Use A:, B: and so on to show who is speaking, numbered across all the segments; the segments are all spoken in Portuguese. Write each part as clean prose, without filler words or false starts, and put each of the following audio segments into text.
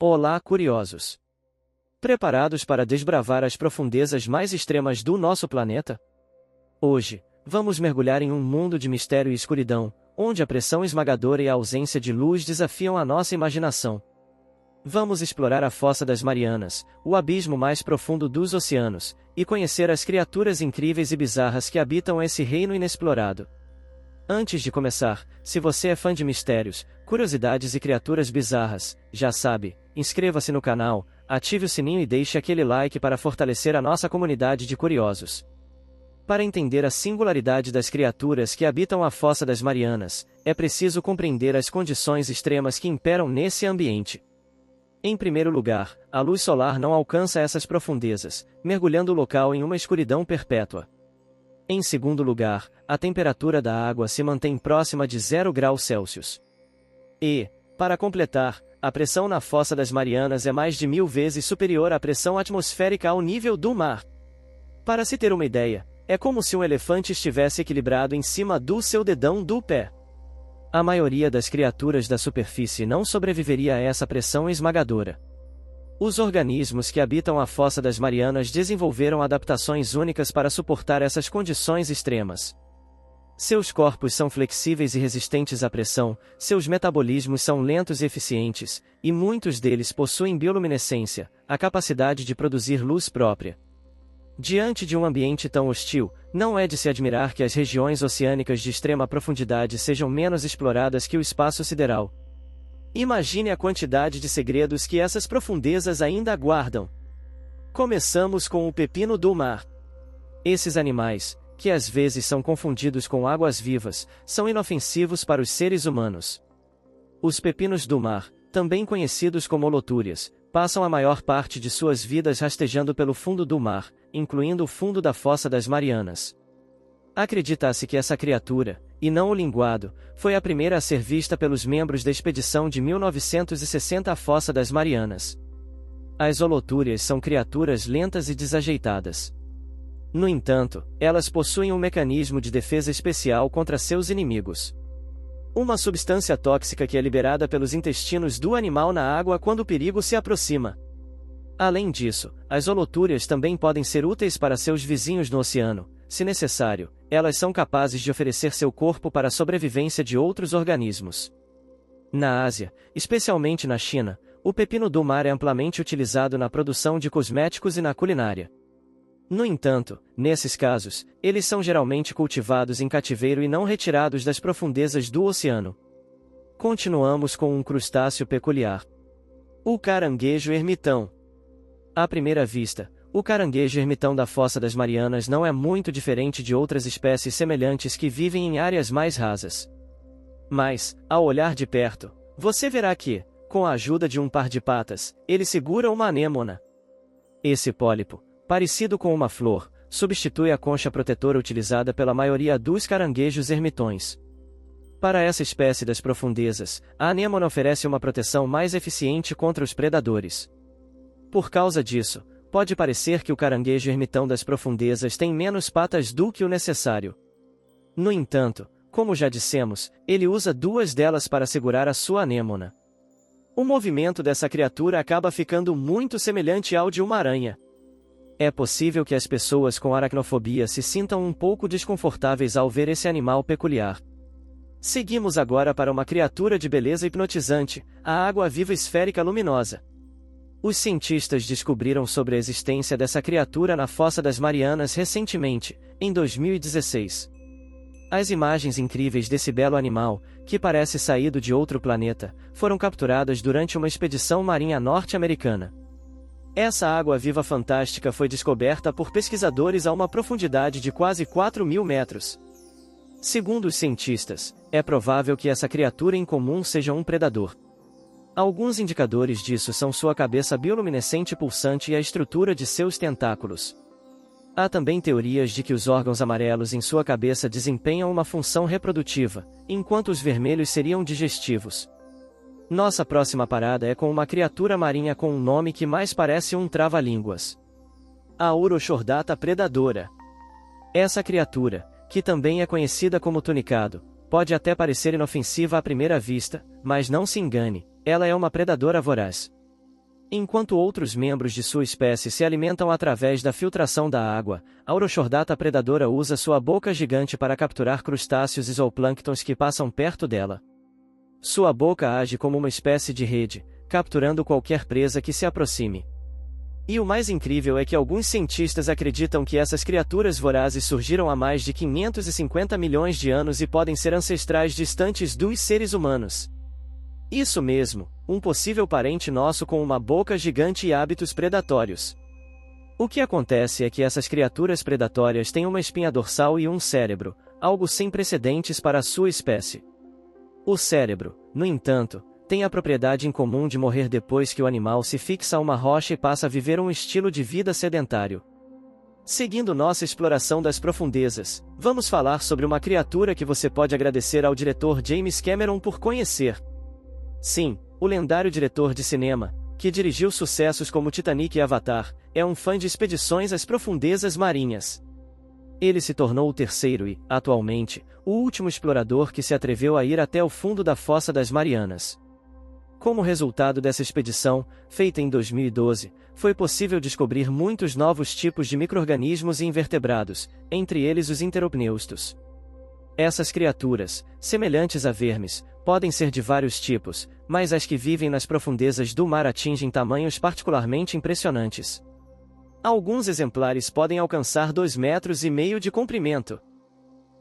A: Olá, curiosos! Preparados para desbravar as profundezas mais extremas do nosso planeta? Hoje, vamos mergulhar em um mundo de mistério e escuridão, onde a pressão esmagadora e a ausência de luz desafiam a nossa imaginação. Vamos explorar a Fossa das Marianas, o abismo mais profundo dos oceanos, e conhecer as criaturas incríveis e bizarras que habitam esse reino inexplorado. Antes de começar, se você é fã de mistérios, curiosidades e criaturas bizarras, já sabe, inscreva-se no canal, ative o sininho e deixe aquele like para fortalecer a nossa comunidade de curiosos. Para entender a singularidade das criaturas que habitam a Fossa das Marianas, é preciso compreender as condições extremas que imperam nesse ambiente. Em primeiro lugar, a luz solar não alcança essas profundezas, mergulhando o local em uma escuridão perpétua. Em segundo lugar, a temperatura da água se mantém próxima de 0 graus Celsius. E, para completar, a pressão na Fossa das Marianas é mais de 1000 vezes superior à pressão atmosférica ao nível do mar. Para se ter uma ideia, é como se um elefante estivesse equilibrado em cima do seu dedão do pé. A maioria das criaturas da superfície não sobreviveria a essa pressão esmagadora. Os organismos que habitam a Fossa das Marianas desenvolveram adaptações únicas para suportar essas condições extremas. Seus corpos são flexíveis e resistentes à pressão, seus metabolismos são lentos e eficientes, e muitos deles possuem bioluminescência, a capacidade de produzir luz própria. Diante de um ambiente tão hostil, não é de se admirar que as regiões oceânicas de extrema profundidade sejam menos exploradas que o espaço sideral. Imagine a quantidade de segredos que essas profundezas ainda guardam. Começamos com o pepino do mar. Esses animais, que às vezes são confundidos com águas-vivas, são inofensivos para os seres humanos. Os pepinos do mar, também conhecidos como holotúrias, passam a maior parte de suas vidas rastejando pelo fundo do mar, incluindo o fundo da Fossa das Marianas. Acredita-se que essa criatura, e não o linguado, foi a primeira a ser vista pelos membros da expedição de 1960 à Fossa das Marianas. As holotúrias são criaturas lentas e desajeitadas. No entanto, elas possuem um mecanismo de defesa especial contra seus inimigos. Uma substância tóxica que é liberada pelos intestinos do animal na água quando o perigo se aproxima. Além disso, as holotúrias também podem ser úteis para seus vizinhos no oceano. Se necessário, elas são capazes de oferecer seu corpo para a sobrevivência de outros organismos. Na Ásia, especialmente na China, o pepino do mar é amplamente utilizado na produção de cosméticos e na culinária. No entanto, nesses casos, eles são geralmente cultivados em cativeiro e não retirados das profundezas do oceano. Continuamos com um crustáceo peculiar. O caranguejo ermitão. À primeira vista, o caranguejo ermitão da Fossa das Marianas não é muito diferente de outras espécies semelhantes que vivem em áreas mais rasas. Mas, ao olhar de perto, você verá que, com a ajuda de um par de patas, ele segura uma anêmona. Esse pólipo, parecido com uma flor, substitui a concha protetora utilizada pela maioria dos caranguejos ermitões. Para essa espécie das profundezas, a anêmona oferece uma proteção mais eficiente contra os predadores. Por causa disso, pode parecer que o caranguejo ermitão das profundezas tem menos patas do que o necessário. No entanto, como já dissemos, ele usa 2 delas para segurar a sua anêmona. O movimento dessa criatura acaba ficando muito semelhante ao de uma aranha. É possível que as pessoas com aracnofobia se sintam um pouco desconfortáveis ao ver esse animal peculiar. Seguimos agora para uma criatura de beleza hipnotizante, a água-viva esférica luminosa. Os cientistas descobriram sobre a existência dessa criatura na Fossa das Marianas recentemente, em 2016. As imagens incríveis desse belo animal, que parece saído de outro planeta, foram capturadas durante uma expedição marinha norte-americana. Essa água-viva fantástica foi descoberta por pesquisadores a uma profundidade de quase 4.000 metros. Segundo os cientistas, é provável que essa criatura incomum seja um predador. Alguns indicadores disso são sua cabeça bioluminescente pulsante e a estrutura de seus tentáculos. Há também teorias de que os órgãos amarelos em sua cabeça desempenham uma função reprodutiva, enquanto os vermelhos seriam digestivos. Nossa próxima parada é com uma criatura marinha com um nome que mais parece um trava-línguas. A Urochordata predadora. Essa criatura, que também é conhecida como tunicado, pode até parecer inofensiva à primeira vista, mas não se engane, ela é uma predadora voraz. Enquanto outros membros de sua espécie se alimentam através da filtração da água, a Urochordata predadora usa sua boca gigante para capturar crustáceos e zooplânctons que passam perto dela. Sua boca age como uma espécie de rede, capturando qualquer presa que se aproxime. E o mais incrível é que alguns cientistas acreditam que essas criaturas vorazes surgiram há mais de 550 milhões de anos e podem ser ancestrais distantes dos seres humanos. Isso mesmo, um possível parente nosso com uma boca gigante e hábitos predatórios. O que acontece é que essas criaturas predatórias têm uma espinha dorsal e um cérebro, algo sem precedentes para a sua espécie. O cérebro, no entanto, tem a propriedade incomum de morrer depois que o animal se fixa a uma rocha e passa a viver um estilo de vida sedentário. Seguindo nossa exploração das profundezas, vamos falar sobre uma criatura que você pode agradecer ao diretor James Cameron por conhecer. Sim, o lendário diretor de cinema, que dirigiu sucessos como Titanic e Avatar, é um fã de expedições às profundezas marinhas. Ele se tornou o terceiro e, atualmente, o último explorador que se atreveu a ir até o fundo da Fossa das Marianas. Como resultado dessa expedição, feita em 2012, foi possível descobrir muitos novos tipos de micro-organismos e invertebrados, entre eles os enteropneustos. Essas criaturas, semelhantes a vermes, podem ser de vários tipos, mas as que vivem nas profundezas do mar atingem tamanhos particularmente impressionantes. Alguns exemplares podem alcançar 2,5 metros de comprimento.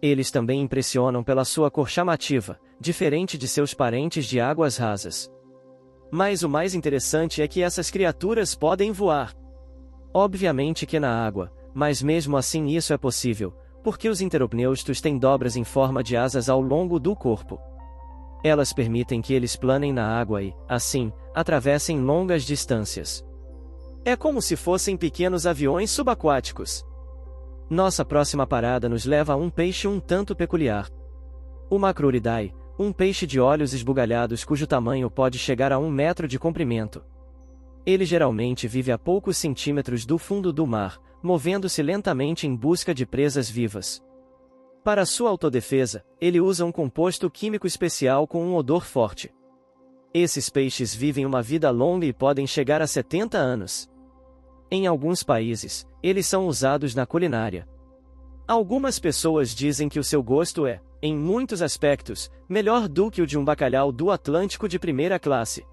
A: Eles também impressionam pela sua cor chamativa, diferente de seus parentes de águas rasas. Mas o mais interessante é que essas criaturas podem voar. Obviamente que na água, mas mesmo assim isso é possível, porque os enteropneustos têm dobras em forma de asas ao longo do corpo. Elas permitem que eles planem na água e, assim, atravessem longas distâncias. É como se fossem pequenos aviões subaquáticos. Nossa próxima parada nos leva a um peixe um tanto peculiar. O Macrouridae, um peixe de olhos esbugalhados cujo tamanho pode chegar a 1 metro de comprimento. Ele geralmente vive a poucos centímetros do fundo do mar, movendo-se lentamente em busca de presas vivas. Para sua autodefesa, ele usa um composto químico especial com um odor forte. Esses peixes vivem uma vida longa e podem chegar a 70 anos. Em alguns países, eles são usados na culinária. Algumas pessoas dizem que o seu gosto é, em muitos aspectos, melhor do que o de um bacalhau do Atlântico de primeira classe.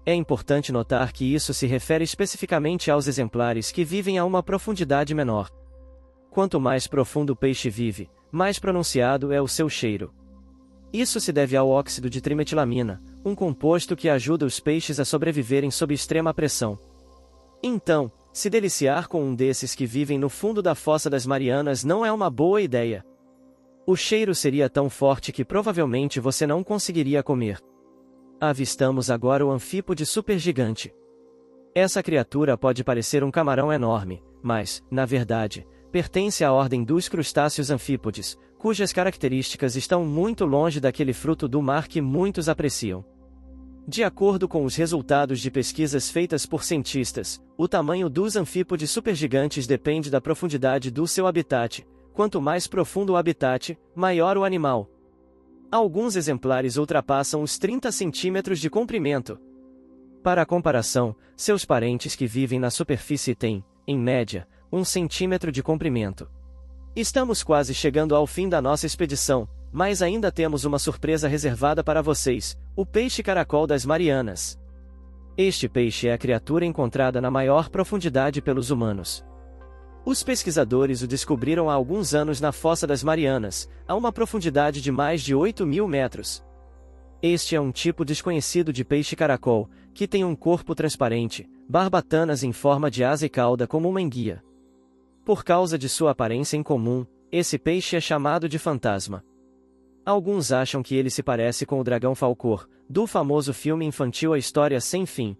A: É importante notar que isso se refere especificamente aos exemplares que vivem a uma profundidade menor. Quanto mais profundo o peixe vive, mais pronunciado é o seu cheiro. Isso se deve ao óxido de trimetilamina, um composto que ajuda os peixes a sobreviverem sob extrema pressão. Então, se deliciar com um desses que vivem no fundo da Fossa das Marianas não é uma boa ideia. O cheiro seria tão forte que provavelmente você não conseguiria comer. Avistamos agora o anfípode supergigante. Essa criatura pode parecer um camarão enorme, mas, na verdade, pertence à ordem dos crustáceos anfípodes, cujas características estão muito longe daquele fruto do mar que muitos apreciam. De acordo com os resultados de pesquisas feitas por cientistas, o tamanho dos anfípodes supergigantes depende da profundidade do seu habitat. Quanto mais profundo o habitat, maior o animal. Alguns exemplares ultrapassam os 30 centímetros de comprimento. Para a comparação, seus parentes que vivem na superfície têm, em média, 1 centímetro de comprimento. Estamos quase chegando ao fim da nossa expedição, mas ainda temos uma surpresa reservada para vocês, o peixe caracol das Marianas. Este peixe é a criatura encontrada na maior profundidade pelos humanos. Os pesquisadores o descobriram há alguns anos na Fossa das Marianas, a uma profundidade de mais de 8.000 metros. Este é um tipo desconhecido de peixe caracol, que tem um corpo transparente, barbatanas em forma de asa e cauda como uma enguia. Por causa de sua aparência incomum, esse peixe é chamado de fantasma. Alguns acham que ele se parece com o dragão Falcor, do famoso filme infantil A História Sem Fim.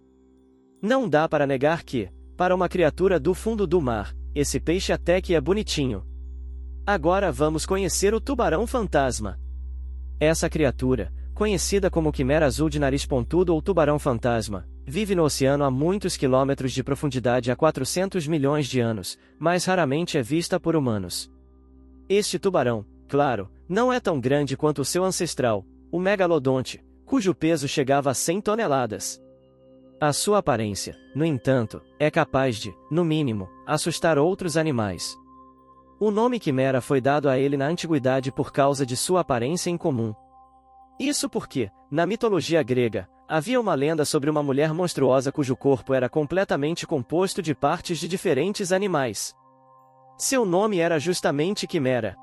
A: Não dá para negar que, para uma criatura do fundo do mar, esse peixe até que é bonitinho. Agora vamos conhecer o tubarão fantasma. Essa criatura, conhecida como quimera azul de nariz pontudo ou tubarão fantasma, vive no oceano a muitos quilômetros de profundidade há 400 milhões de anos, mas raramente é vista por humanos. Este tubarão, claro, não é tão grande quanto o seu ancestral, o megalodonte, cujo peso chegava a 100 toneladas. A sua aparência, no entanto, é capaz de, no mínimo, assustar outros animais. O nome quimera foi dado a ele na antiguidade por causa de sua aparência incomum. Isso porque, na mitologia grega, havia uma lenda sobre uma mulher monstruosa cujo corpo era completamente composto de partes de diferentes animais. Seu nome era justamente Quimera.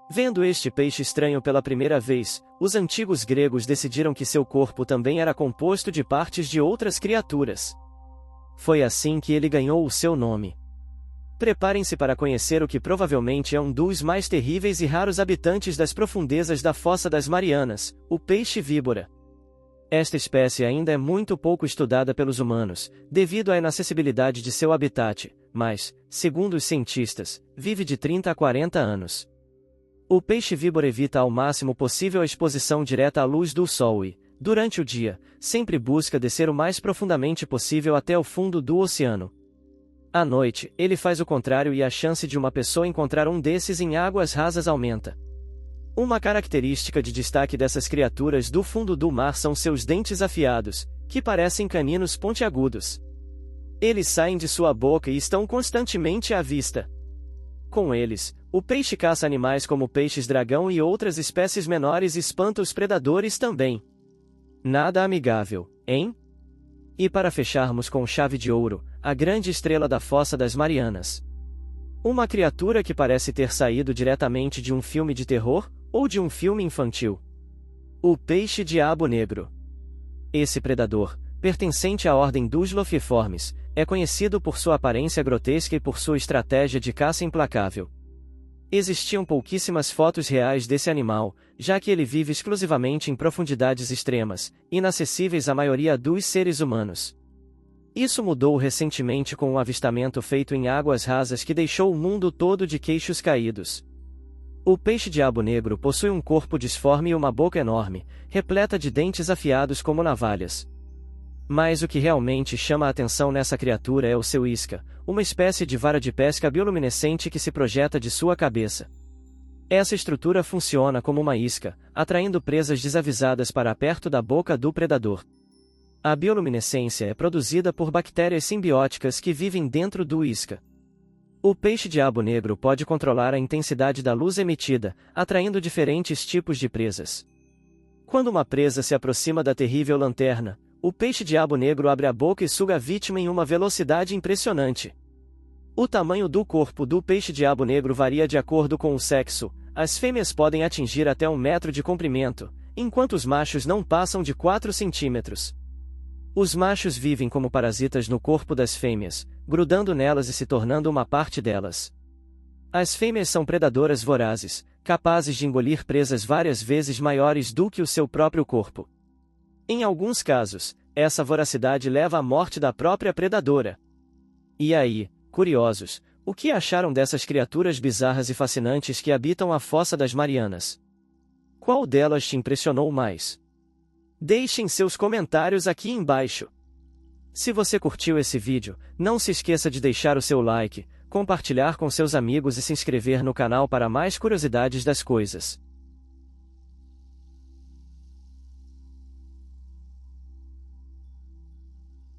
A: Vendo este peixe estranho pela primeira vez, os antigos gregos decidiram que seu corpo também era composto de partes de outras criaturas. Foi assim que ele ganhou o seu nome. Preparem-se para conhecer o que provavelmente é um dos mais terríveis e raros habitantes das profundezas da Fossa das Marianas, o peixe-víbora. Esta espécie ainda é muito pouco estudada pelos humanos, devido à inacessibilidade de seu habitat, mas, segundo os cientistas, vive de 30 a 40 anos. O peixe-víbora evita ao máximo possível a exposição direta à luz do sol e, durante o dia, sempre busca descer o mais profundamente possível até o fundo do oceano. À noite, ele faz o contrário e a chance de uma pessoa encontrar um desses em águas rasas aumenta. Uma característica de destaque dessas criaturas do fundo do mar são seus dentes afiados, que parecem caninos pontiagudos. Eles saem de sua boca e estão constantemente à vista. Com eles, o peixe caça animais como peixes-dragão e outras espécies menores e espanta os predadores também. Nada amigável, hein? E para fecharmos com chave de ouro, a grande estrela da Fossa das Marianas. Uma criatura que parece ter saído diretamente de um filme de terror, ou de um filme infantil. O peixe-diabo negro. Esse predador, pertencente à ordem dos lofiformes, é conhecido por sua aparência grotesca e por sua estratégia de caça implacável. Existiam pouquíssimas fotos reais desse animal, já que ele vive exclusivamente em profundidades extremas, inacessíveis à maioria dos seres humanos. Isso mudou recentemente com um avistamento feito em águas rasas que deixou o mundo todo de queixos caídos. O peixe-diabo negro possui um corpo disforme e uma boca enorme, repleta de dentes afiados como navalhas. Mas o que realmente chama a atenção nessa criatura é o seu isca, uma espécie de vara de pesca bioluminescente que se projeta de sua cabeça. Essa estrutura funciona como uma isca, atraindo presas desavisadas para perto da boca do predador. A bioluminescência é produzida por bactérias simbióticas que vivem dentro do isca. O peixe-diabo negro pode controlar a intensidade da luz emitida, atraindo diferentes tipos de presas. Quando uma presa se aproxima da terrível lanterna, o peixe-diabo negro abre a boca e suga a vítima em uma velocidade impressionante. O tamanho do corpo do peixe-diabo negro varia de acordo com o sexo. As fêmeas podem atingir até 1 metro de comprimento, enquanto os machos não passam de 4 centímetros. Os machos vivem como parasitas no corpo das fêmeas, grudando nelas e se tornando uma parte delas. As fêmeas são predadoras vorazes, capazes de engolir presas várias vezes maiores do que o seu próprio corpo. Em alguns casos, essa voracidade leva à morte da própria predadora. E aí, curiosos, o que acharam dessas criaturas bizarras e fascinantes que habitam a Fossa das Marianas? Qual delas te impressionou mais? Deixem seus comentários aqui embaixo. Se você curtiu esse vídeo, não se esqueça de deixar o seu like, compartilhar com seus amigos e se inscrever no canal para mais curiosidades das coisas.